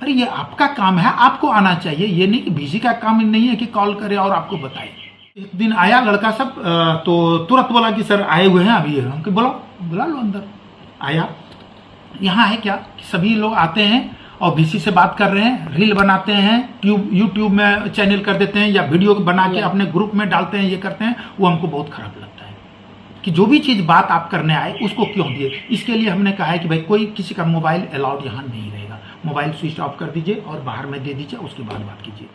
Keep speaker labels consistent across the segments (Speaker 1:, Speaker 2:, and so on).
Speaker 1: अरे ये आपका काम है, आपको आना चाहिए, ये नहीं कि बीसी का काम नहीं है कि कॉल करे और आपको बताए। एक दिन आया लड़का सब तो तुरंत बोला कि सर आए हुए हैं अभी, हम बुला लो अंदर। आया, यहाँ है क्या कि सभी लोग आते हैं और बीसी से बात कर रहे हैं, रील बनाते हैं, यूट्यूब में चैनल कर देते हैं या वीडियो बना के अपने ग्रुप में डालते हैं, ये करते हैं। वो हमको बहुत खराब लगता है कि जो भी चीज़ बात आप करने आए उसको क्यों दिए। इसके लिए हमने कहा है कि भाई कोई किसी का मोबाइल अलाउड यहाँ नहीं रहेगा, मोबाइल स्विच ऑफ कर दीजिए और बाहर में दे दीजिए, उसके बाद बात कीजिए।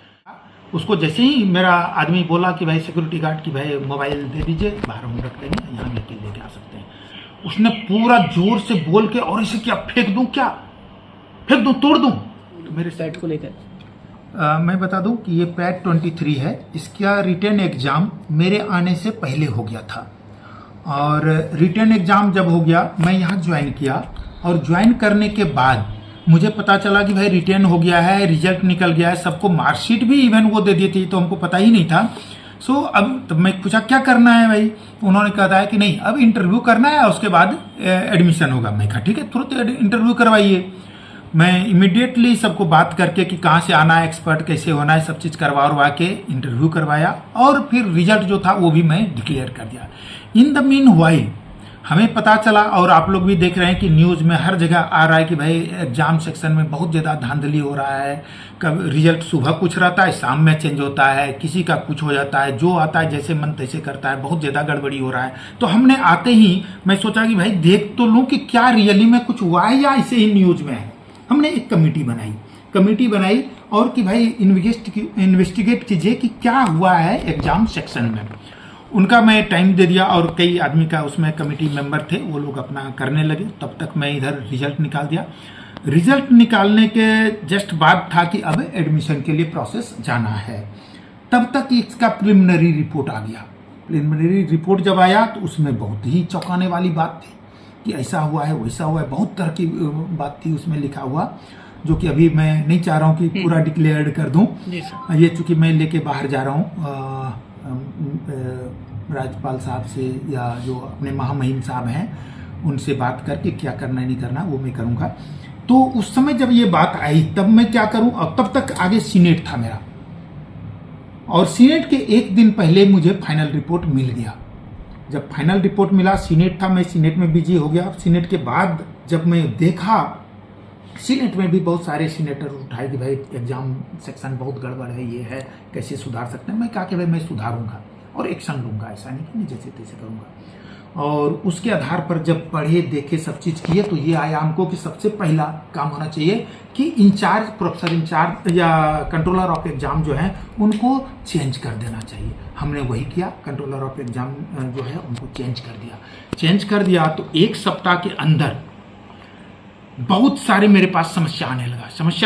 Speaker 1: उसको जैसे ही मेरा आदमी बोला कि भाई सिक्योरिटी गार्ड की भाई मोबाइल दे दीजिए, बाहर हम रख देंगे, यहाँ लेके आ सकते हैं। उसने पूरा जोर से बोल के, और इसे क्या फेंक दूं, क्या फेंक दूं, तोड़ दूं। तो मेरे
Speaker 2: पैड को लेकर
Speaker 1: मैं बता दूं कि ये पैड 23 है। इसका रिटर्न एग्जाम मेरे आने से पहले हो गया था, और रिटर्न एग्जाम जब हो गया मैं यहाँ ज्वाइन किया, और ज्वाइन करने के बाद मुझे पता चला कि भाई रिटर्न हो गया है, रिजल्ट निकल गया है, सबको मार्कशीट भी इवन वो दे दी थी, तो हमको पता ही नहीं था। अब तब मैं पूछा क्या करना है भाई, उन्होंने कहा कि नहीं अब इंटरव्यू करना है, उसके बाद एडमिशन होगा। मैं कहा ठीक है, तुरंत इंटरव्यू करवाइए। मैं इमिडिएटली सबको बात करके कि कहाँ से आना है, एक्सपर्ट कैसे होना है, सब चीज़ करवा के इंटरव्यू करवाया, और फिर रिजल्ट जो था वो भी मैं डिक्लेयर कर दिया। इन द मीन वाइल हमें पता चला, और आप लोग भी देख रहे हैं कि न्यूज़ में हर जगह आ रहा है कि भाई एग्जाम सेक्शन में बहुत ज़्यादा धांधली हो रहा है। कब रिजल्ट सुबह कुछ रहता है, शाम में चेंज होता है, किसी का कुछ हो जाता है, जो आता है जैसे मन तैसे करता है, बहुत ज़्यादा गड़बड़ी हो रहा है। तो हमने आते ही मैं सोचा कि भाई देख तो लूँ कि क्या रियली में कुछ हुआ है या ऐसे ही न्यूज़ में है। हमने एक कमेटी बनाई और कि भाई इन्वेस्टिगेट कीजिए कि क्या हुआ है एग्जाम सेक्शन में। उनका मैं टाइम दे दिया, और कई आदमी का उसमें कमेटी मेंबर थे, वो लोग अपना करने लगे। तब तक मैं इधर रिजल्ट निकाल दिया। रिजल्ट निकालने के जस्ट बाद था कि अब एडमिशन के लिए प्रोसेस जाना है। तब तक इसका प्रिलिमिनरी रिपोर्ट आ गया। प्रिलिमिनरी रिपोर्ट जब आया तो उसमें बहुत ही चौंकाने वाली बात थी कि ऐसा हुआ है, वैसा हुआ है, बहुत तरह की बात थी उसमें लिखा हुआ, जो कि अभी मैं नहीं चाह रहा हूँ कि पूरा डिक्लेयर कर दूं। ये चूंकि मैं लेके बाहर जा रहा हूँ राज्यपाल साहब से या जो अपने महामहिम साहब हैं उनसे बात करके क्या करना नहीं करना वो मैं करूँगा। तो उस समय जब ये बात आई तब मैं क्या करूँ, अब तब तक आगे सीनेट था मेरा, और सीनेट के एक दिन पहले मुझे फाइनल रिपोर्ट मिल गया। जब फाइनल रिपोर्ट मिला, सीनेट था, मैं सीनेट में बिजी हो गया। सीनेट के बाद जब मैं देखा, सीनेट में भी बहुत सारे सीनेटर उठाए कि भाई एग्जाम सेक्शन बहुत गड़बड़ है, ये है, कैसे सुधार सकते हैं। मैं कहा कि भाई मैं सुधारूंगा और एक्शन लूंगा, ऐसा नहीं कि मैं जैसे तैसे करूंगा। और उसके आधार पर जब पढ़े देखे सब चीज़ किए तो ये आया हमको कि सबसे पहला काम होना चाहिए कि इंचार्ज, प्रोफेसर इंचार्ज या कंट्रोलर ऑफ एग्जाम जो है उनको चेंज कर देना चाहिए। हमने वही किया, कंट्रोलर ऑफ एग्जाम जो है उनको चेंज कर दिया। तो एक सप्ताह के अंदर बहुत सारे मेरे पास समस्या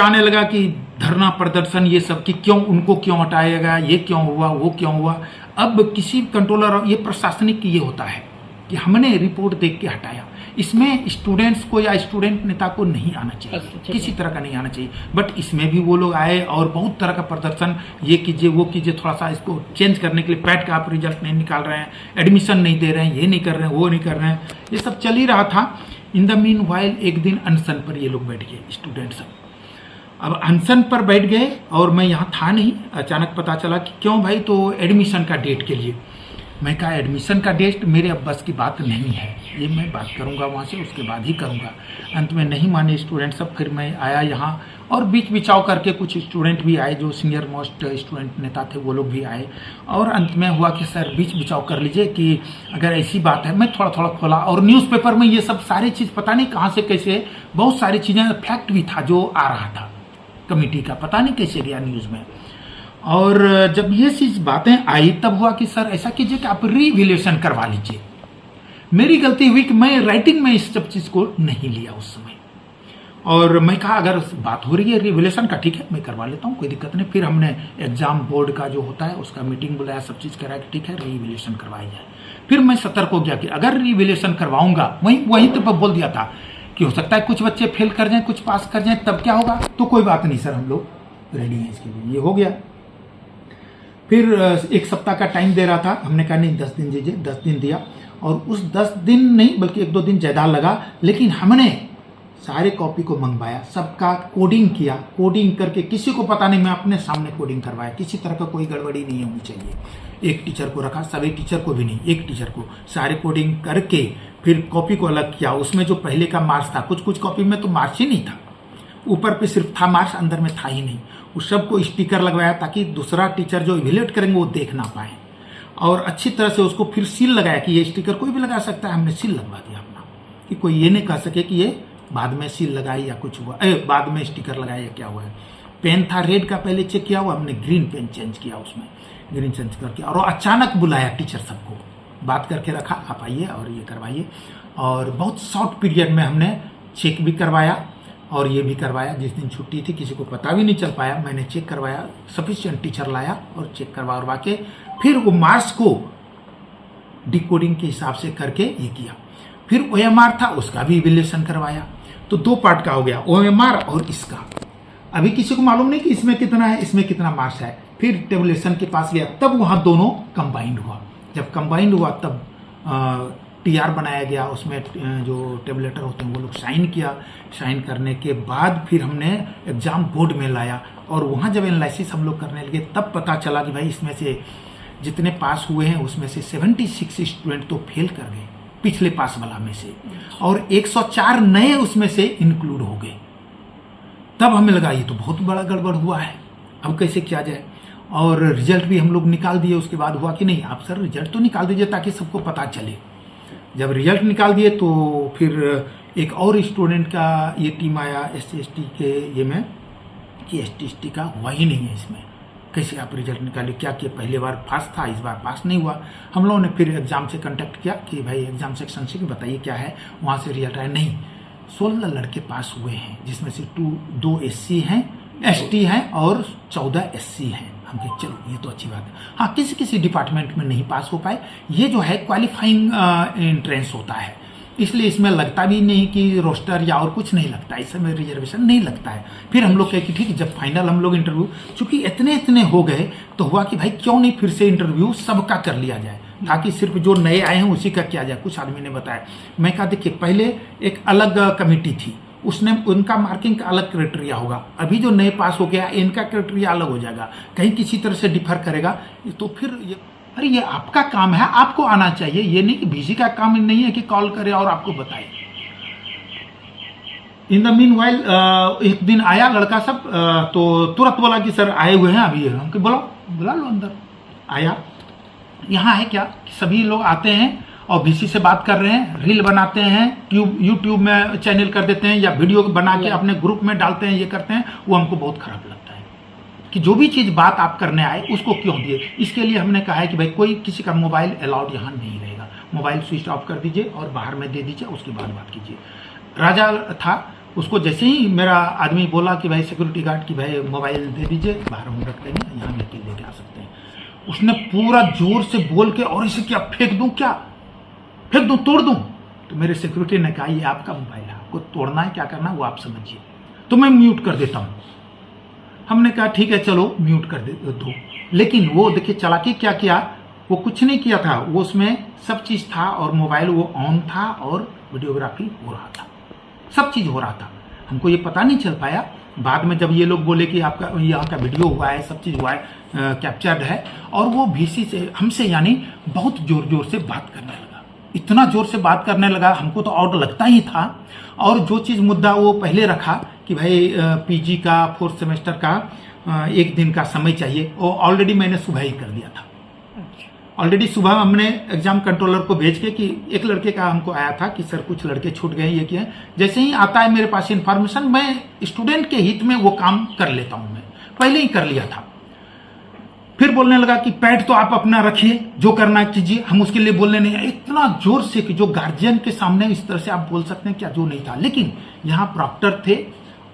Speaker 1: आने लगा कि धरना प्रदर्शन ये सब कि क्यों उनको क्यों हटाया गया, ये क्यों हुआ, वो क्यों हुआ। अब किसी कंट्रोलर, ये प्रशासनिक ये होता है कि हमने रिपोर्ट देख के हटाया। इसमें स्टूडेंट्स को या स्टूडेंट नेता को नहीं आना चाहिए, किसी तरह का नहीं आना चाहिए। बट इसमें भी वो लोग आए और बहुत तरह का प्रदर्शन, ये कीजिए वो कीजिए, थोड़ा सा इसको चेंज करने के लिए। पैट का आप रिजल्ट नहीं निकाल रहे हैं, एडमिशन नहीं दे रहे हैं, ये नहीं कर रहे हैं, वो नहीं कर रहे हैं, ये सब चल ही रहा था। इन द मीन वाइल एक दिन अनशन पर ये लोग बैठ गए, स्टूडेंट सब। अब अनशन पर बैठ गए और मैं यहाँ था नहीं। अचानक पता चला कि क्यों भाई, तो एडमिशन का डेट के लिए। मैं कहा एडमिशन का डेट मेरे अब बस की बात नहीं है, ये मैं बात करूँगा वहाँ से, उसके बाद ही करूँगा। अंत में नहीं माने स्टूडेंट सब। फिर मैं आया यहाँ और बीच बिचाव करके कुछ स्टूडेंट भी आए, जो सीनियर मोस्ट स्टूडेंट नेता थे वो लोग भी आए। और अंत में हुआ कि सर बीच बिचाव कर लीजिए कि अगर ऐसी बात है। मैं थोड़ा थोड़ा खोला और न्यूज़पेपर में ये सब सारी चीज़ पता नहीं कहाँ से कैसे बहुत सारी चीज़ें, फैक्ट भी था जो आ रहा था कमेटी का, पता नहीं कैसे गया न्यूज़ में। और जब ये चीज़ बातें आई तब हुआ कि सर ऐसा कीजिए कि आप रिवैल्यूएशन करवा लीजिए। मेरी गलती हुई कि मैं राइटिंग में इस सब चीज़ को नहीं लिया उस समय। और मैं कहा अगर बात हो रही है रिवैल्यूएशन का, ठीक है मैं करवा लेता हूँ, कोई दिक्कत नहीं। फिर हमने एग्जाम बोर्ड का जो होता है उसका मीटिंग बुलाया, सब चीज़ कराया कि ठीक है रिवैल्यूएशन करवाई जाए। फिर मैं सतर्क हो गया कि अगर रिवैल्यूएशन करवाऊंगा, वहीं तो बोल दिया था कि हो सकता है कुछ बच्चे फेल कर जाएं, कुछ पास कर जाएं, तब क्या होगा। तो कोई बात नहीं सर, हम लोग रेडी हैं इसके लिए। ये हो गया। फिर एक सप्ताह का टाइम दे रहा था, हमने कहा नहीं 10 दिन दीजिए। 10 दिन दिया, और उस 10 दिन नहीं बल्कि 1-2 दिन ज़्यादा लगा, लेकिन हमने सारे कॉपी को मंगवाया, सबका कोडिंग किया, कोडिंग करके किसी को पता नहीं, मैं अपने सामने कोडिंग करवाया, किसी तरह का कोई गड़बड़ी नहीं होनी चाहिए। एक टीचर को रखा, सभी टीचर को भी नहीं, एक टीचर को, सारे कोडिंग करके फिर कॉपी को अलग किया। उसमें जो पहले का मार्क्स था, कुछ कुछ कॉपी में तो मार्क्स ही नहीं था, ऊपर पे सिर्फ था मार्क्स, अंदर में था ही नहीं। उस सबको स्टिकर लगवाया ताकि दूसरा टीचर जो इवेल्युएट करेंगे वो देख ना पाए, और अच्छी तरह से उसको फिर सील लगाया कि ये स्टिकर कोई भी लगा सकता है। हमने सील लगवा दिया अपना, कि कोई ये नहीं कह सके कि ये बाद में सील लगाई या कुछ हुआ, बाद में स्टिकर लगाया या क्या हुआ है। पेन था रेड का, पहले चेक किया हुआ, हमने ग्रीन पेन चेंज किया, उसमें ग्रीन चेंज करके, और अचानक बुलाया टीचर सबको, बात करके रखा, आप आइए और ये करवाइए। और बहुत शॉर्ट पीरियड में हमने चेक भी करवाया और ये भी करवाया। जिस दिन छुट्टी थी किसी को पता भी नहीं चल पाया, मैंने चेक करवाया, सफिशिएंट टीचर लाया और चेक करवा के फिर वो मार्क्स को डिकोडिंग के हिसाब से करके ये किया। फिर OMR था, उसका भी इवैल्यूएशन करवाया। तो 2 पार्ट का हो गया, OMR और इसका। अभी किसी को मालूम नहीं कि इसमें कितना है, इसमें कितना मार्क्स है। फिर टेबुलेशन के पास गया, तब वहां दोनों कंबाइंड हुआ। जब कंबाइंड हुआ तब TR बनाया गया, उसमें जो टेबुलेटर होते हैं वो लोग साइन किया। साइन करने के बाद फिर हमने एग्जाम बोर्ड में लाया, और वहां जब एनालिसिस हम लोग करने लगे तब पता चला कि भाई इसमें से जितने पास हुए हैं उसमें से 76 स्टूडेंट तो फेल कर गए पिछले पास वाला में से, और 104 नए उसमें से इंक्लूड हो गए। तब हमें लगा ये तो बहुत बड़ा गड़बड़ हुआ है, अब कैसे किया जाए। और रिजल्ट भी हम लोग निकाल दिए। उसके बाद हुआ कि नहीं, आप सर रिजल्ट तो निकाल दीजिए ताकि सबको पता चले। जब रिजल्ट निकाल दिए तो फिर एक और स्टूडेंट का ये टीम आया SC/ST के ये में कि ST/ST का हुआ ही नहीं है इसमें, कैसे आप रिजल्ट निकालिए, क्या किया, पहले बार पास था, इस बार पास नहीं हुआ। हम लोगों ने फिर एग्जाम से कांटेक्ट किया कि भाई एग्जाम सेक्शन से बताइए क्या है, वहाँ से रिजल्ट आया, नहीं 16 लड़के पास हुए हैं, जिसमें से 2 SC हैं, ST हैं और 14 SC हैं। हम कहे चलो ये तो अच्छी बात है। हाँ, किसी किसी डिपार्टमेंट में नहीं पास हो पाए, ये जो है क्वालिफाइंग एंट्रेंस होता है, इसलिए इसमें लगता भी नहीं कि रोस्टर या और कुछ नहीं लगता, इसमें रिजर्वेशन नहीं लगता है। फिर हम लोग कहे कि ठीक है, जब फाइनल हम लोग इंटरव्यू, चूंकि इतने हो गए तो हुआ कि भाई क्यों नहीं फिर से इंटरव्यू सबका कर लिया जाए, ताकि सिर्फ जो नए आए हैं उसी का किया जाए। कुछ आदमी ने बताया, मैं कहा देखिए पहले एक अलग कमेटी थी, उसने उनका मार्किंग का अलग क्राइटेरिया होगा, अभी जो नए पास हो गया इनका क्राइटेरिया अलग हो जाएगा, कहीं किसी तरह से डिफर करेगा तो फिर ये, अरे ये आपका काम है, आपको आना चाहिए, ये नहीं कि VC का काम नहीं है कि कॉल करे और आपको बताए। इन द मीन वाइल एक दिन आया लड़का सब, तो तुरंत बोला कि सर आए हुए हैं अभी, हमको बुला लो अंदर। आया, यहाँ है क्या कि सभी लोग आते हैं और VC से बात कर रहे हैं, रील बनाते हैं, यूट्यूब में चैनल कर देते हैं या वीडियो बना के अपने ग्रुप में डालते हैं, ये करते हैं। वो हमको बहुत खराब लगता है कि जो भी चीज़ बात आप करने आए उसको क्यों दिए। इसके लिए हमने कहा है कि भाई कोई किसी का मोबाइल अलाउड यहाँ नहीं रहेगा, मोबाइल स्विच ऑफ कर दीजिए और बाहर में दे दीजिए, उसके बाद बात कीजिए। राजा था, उसको जैसे ही मेरा आदमी बोला कि भाई सिक्योरिटी गार्ड की भाई मोबाइल दे दीजिए, बाहर हम रख लेंगे, यहाँ लेके आ सकते हैं, उसने पूरा जोर से बोल के, और इसे क्या फेंक दूं, क्या फेंक दूं, तोड़ दूं? तो मेरे सिक्योरिटी ने कहा ये आपका मोबाइल है, आपको तोड़ना है, क्या करना है वो आप समझिए, तो मैं म्यूट कर देता हूं। हमने कहा ठीक है चलो म्यूट कर दो। लेकिन वो देखिए चालाकी क्या किया, वो कुछ नहीं किया था, वो उसमें सब चीज था और मोबाइल वो ऑन था और वीडियोग्राफी हो रहा था, सब चीज हो रहा था। हमको ये पता नहीं चल पाया। बाद में जब ये लोग बोले कि आपका यहाँ का वीडियो हुआ है, सब चीज हुआ है, कैप्चर्ड है, और वो VC से हमसे यानी बहुत जोर जोर से बात करने लगा, इतना जोर से बात करने लगा, हमको तो और लगता ही था। और जो चीज मुद्दा वो पहले रखा कि भाई PG का 4th सेमेस्टर का 1 दिन का समय चाहिए, वो ऑलरेडी मैंने सुबह ही कर दिया था। ऑलरेडी सुबह हमने एग्जाम कंट्रोलर को भेज के कि एक लड़के का हमको आया था कि सर कुछ लड़के छूट गए, ये किया। जैसे ही आता है मेरे पास इन्फॉर्मेशन, मैं स्टूडेंट के हित में वो काम कर लेता हूं, मैं पहले ही कर लिया था। फिर बोलने लगा कि पैड तो आप अपना रखिए, जो करना कीजिए, हम उसके लिए बोलने नहीं। इतना जोर से कि जो गार्जियन के सामने इस तरह से आप बोल सकते हैं क्या, जो नहीं था। लेकिन यहाँ प्रॉक्टर थे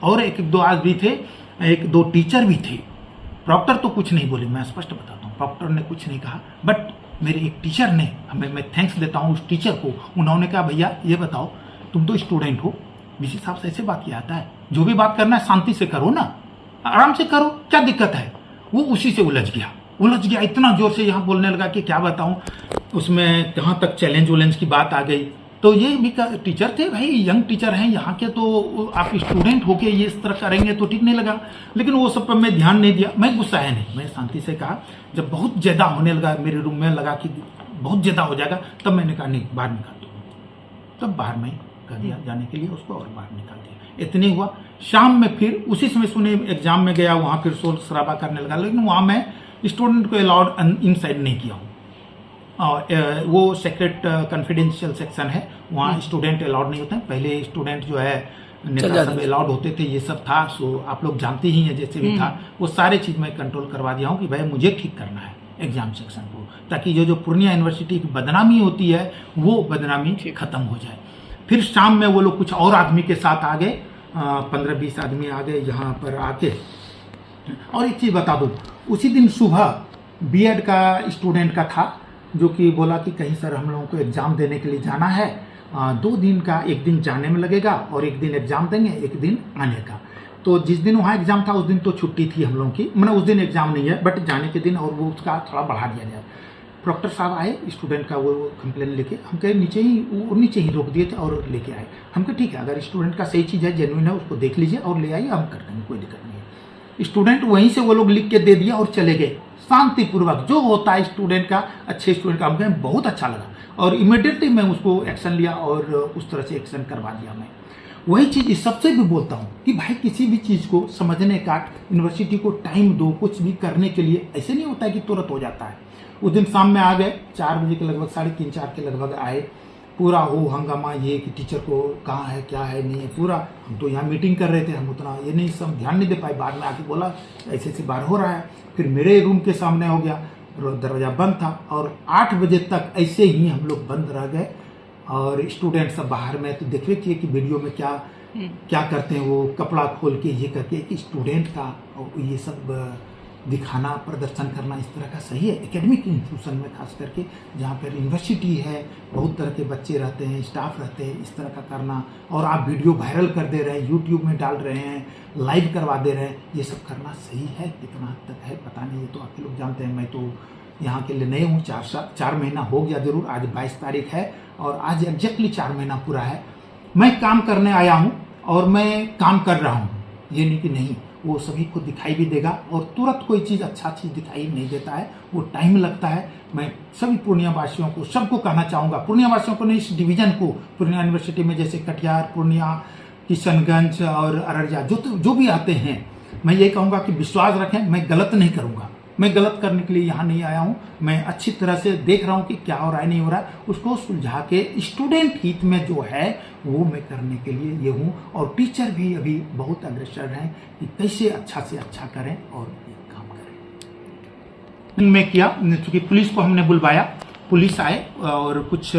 Speaker 1: और 1-2 आदमी थे, 1-2 टीचर भी थे। प्रॉक्टर तो कुछ नहीं बोले, मैं स्पष्ट बताता हूँ, प्रॉक्टर ने कुछ नहीं कहा, बट मेरे एक टीचर ने, मैं थैंक्स देता हूँ उस टीचर को। उन्होंने कहा भैया ये बताओ, तुम तो स्टूडेंट हो, VC साहब से ऐसे बात किया आता है, जो भी बात करना है शांति से करो ना, आराम से करो, क्या दिक्कत है। वो उसी से उलझ गया, इतना जोर से यहाँ बोलने लगा कि क्या बताऊं। उसमें कहाँ तक चैलेंज की बात आ गई, तो ये भी टीचर थे भाई, यंग टीचर हैं यहाँ के, तो आप स्टूडेंट होके ये इस तरह करेंगे तो ठीक नहीं लगा। लेकिन वो सब पर मैं ध्यान नहीं दिया, मैं गुस्साया नहीं, मैं शांति से कहा। जब बहुत ज़्यादा होने लगा, मेरे रूम में लगा कि बहुत ज़्यादा हो जाएगा, तब मैंने कहा नहीं बाहर निकाल दो, तब बाहर में कर दिया जाने के लिए उसको, और बाहर निकाल दिया। इतनी हुआ। शाम में फिर उसी समय सुने एग्जाम में गया, वहाँ फिर शोर शराबा करने लगा, लेकिन वहाँ मैं स्टूडेंट को अलाउड इनसाइड नहीं किया हूँ। वो सेक्रेट कॉन्फिडेंशियल सेक्शन है, वहाँ स्टूडेंट अलाउड नहीं होते हैं। पहले स्टूडेंट जो है नेता सब अलाउड होते थे, ये सब था। सो आप लोग जानते ही हैं, जैसे भी था वो सारे चीज़ मैं कंट्रोल करवा दिया हूँ कि भाई मुझे ठीक करना है एग्जाम सेक्शन को, ताकि जो पूर्णिया यूनिवर्सिटी की बदनामी होती है वो बदनामी खत्म हो जाए। फिर शाम में वो लोग कुछ और आदमी के साथ आ गए, 15-20 आदमी आ गए यहाँ पर आके। और एक चीज़ बता दूँ, उसी दिन सुबह बीएड का स्टूडेंट का था, जो कि बोला कि कहीं सर हम लोगों को एग्ज़ाम देने के लिए जाना है, 2 दिन का, एक दिन जाने में लगेगा और एक दिन एग्ज़ाम देंगे, एक दिन आने का। तो जिस दिन वहाँ एग्ज़ाम था उस दिन तो छुट्टी थी हम लोगों की, मतलब उस दिन एग्ज़ाम नहीं है, बट जाने के दिन और वो उसका थोड़ा बढ़ा दिया जाए। प्रॉक्टर साहब आए स्टूडेंट का वो कंप्लेन लेके, हम कहे नीचे ही रोक दिए थे और लेके आए। हम कहे ठीक है, अगर स्टूडेंट का सही चीज़ है, जेन्युइन है, उसको देख लीजिए और ले आइए, हम कर देंगे, कोई दिक्कत नहीं है। स्टूडेंट वहीं से वो लोग लिख के दे दिया और चले गए शांतिपूर्वक। जो होता है स्टूडेंट का, अच्छे स्टूडेंट का, हमको बहुत अच्छा लगा और इमीडिएटली मैं उसको एक्शन लिया और उस तरह से एक्शन करवा दिया। मैं वही चीज़ इस सबसे भी बोलता हूँ कि भाई किसी भी चीज़ को समझने का यूनिवर्सिटी को टाइम दो, कुछ भी करने के लिए ऐसे नहीं होता है कि तुरंत हो जाता है। उस दिन शाम में आ गए, 4 बजे के लगभग, 3:30-4 के लगभग आए। पूरा हो हंगामा ये कि टीचर को कहाँ है, क्या है, नहीं है, पूरा। हम तो यहाँ मीटिंग कर रहे थे, हम उतना ये नहीं सब ध्यान नहीं दे पाए। बाद में आके बोला ऐसे ऐसे बार हो रहा है। फिर मेरे रूम के सामने हो गया, दरवाज़ा बंद था और 8 बजे तक ऐसे ही हम लोग बंद रह गए और स्टूडेंट सब बाहर में। तो देख रहे थे कि वीडियो में क्या करते हैं, वो कपड़ा खोल के ये करके कि स्टूडेंट का और ये सब दिखाना, प्रदर्शन करना इस तरह का सही है? एकेडमिक इंस्टीट्यूशन में खास करके जहाँ पर यूनिवर्सिटी है, बहुत तरह के बच्चे रहते हैं, स्टाफ रहते हैं, इस तरह का करना, और आप वीडियो वायरल कर दे रहे हैं, यूट्यूब में डाल रहे हैं, लाइव करवा दे रहे हैं, ये सब करना सही है? कितना हद तक है पता नहीं, ये तो आप लोग जानते हैं। मैं तो यहाँ के लिए नए हूँ, 4 महीना हो गया जरूर, आज 22 तारीख है और आज एग्जैक्टली 4 महीना पूरा है। मैं काम करने आया हूँ और मैं काम कर रहा हूँ, ये नहीं कि नहीं, वो सभी को दिखाई भी देगा और तुरंत कोई चीज़ अच्छा चीज़ दिखाई नहीं देता है, वो टाइम लगता है। मैं सभी पूर्णिया वासियों को, सबको कहना चाहूँगा, पूर्णिया वासियों को नहीं, इस डिवीज़न को, पूर्णिया यूनिवर्सिटी में जैसे कटिहार, पूर्णिया, किशनगंज और अररिया जो भी आते हैं, मैं ये कहूँगा कि विश्वास रखें, मैं गलत नहीं करूँगा। मैं गलत करने के लिए यहाँ नहीं आया हूँ, मैं अच्छी तरह से देख रहा हूँ कि क्या हो रहा है, नहीं हो रहा है, उसको सुलझा के स्टूडेंट हित में जो है वो मैं करने के लिए ये हूँ। और टीचर भी अभी बहुत अग्रसर हैं कि कैसे अच्छा से अच्छा करें और ये काम करें। मैं किया, चूँकि पुलिस को हमने बुलवाया, पुलिस आए और कुछ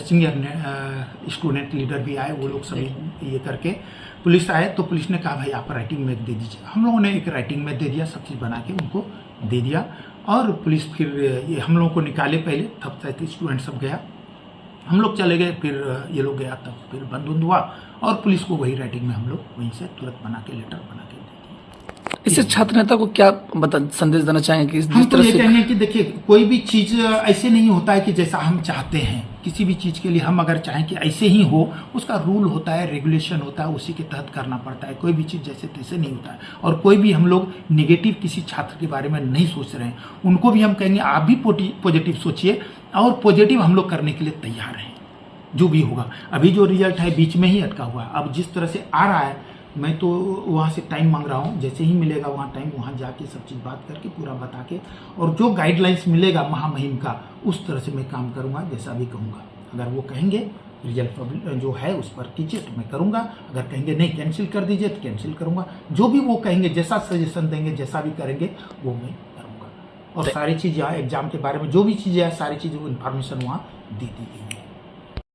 Speaker 1: सीनियर स्टूडेंट लीडर भी आए, वो लोग सभी ये करके पुलिस आए। तो पुलिस ने कहा भाई आप राइटिंग में दे दीजिए। हम लोगों ने एक राइटिंग में दे दिया, सब चीज़ बना के उनको दे दिया और पुलिस फिर ये हम लोगों को निकाले, पहले तब तक स्टूडेंट सब गया, हम लोग चले गए, फिर ये लोग गया, तब फिर बंद हुआ और पुलिस को वही राइटिंग में हम लोग वहीं से तुरंत बना के लेटर बना के।
Speaker 2: इससे छात्र नेता को क्या संदेश देना चाहेंगे?
Speaker 1: हम तो ये कहेंगे कि देखिए, कोई भी चीज ऐसे नहीं होता है कि जैसा हम चाहते हैं। किसी भी चीज के लिए हम अगर चाहें कि ऐसे ही हो, उसका रूल होता है, रेगुलेशन होता है, उसी के तहत करना पड़ता है। कोई भी चीज जैसे तैसे नहीं होता है। और कोई भी हम लोग निगेटिव किसी छात्र के बारे में नहीं सोच रहे हैं, उनको भी हम कहेंगे आप भी पॉजिटिव सोचिए और पॉजिटिव हम लोग करने के लिए तैयार हैं। जो भी होगा, अभी जो रिजल्ट है बीच में ही अटका हुआ है, अब जिस तरह से आ रहा है, मैं तो वहाँ से टाइम मांग रहा हूँ, जैसे ही मिलेगा वहाँ टाइम, वहाँ जाके सब चीज़ बात करके पूरा बता के, और जो गाइडलाइंस मिलेगा महामहिम का उस तरह से मैं काम करूँगा, जैसा भी कहूँगा। अगर वो कहेंगे रिजल्ट जो है उस पर कीजिए तो मैं करूँगा, अगर कहेंगे नहीं कैंसिल कर दीजिए तो कैंसिल करूँगा। जो भी वो कहेंगे, जैसा सजेशन देंगे, जैसा भी करेंगे वो मैं करूँगा। और सारी चीज़ यहाँ एग्जाम के बारे में जो भी चीज़ें हैं, सारी चीज़ वो इन्फॉर्मेशन वहाँ दे दी गई है।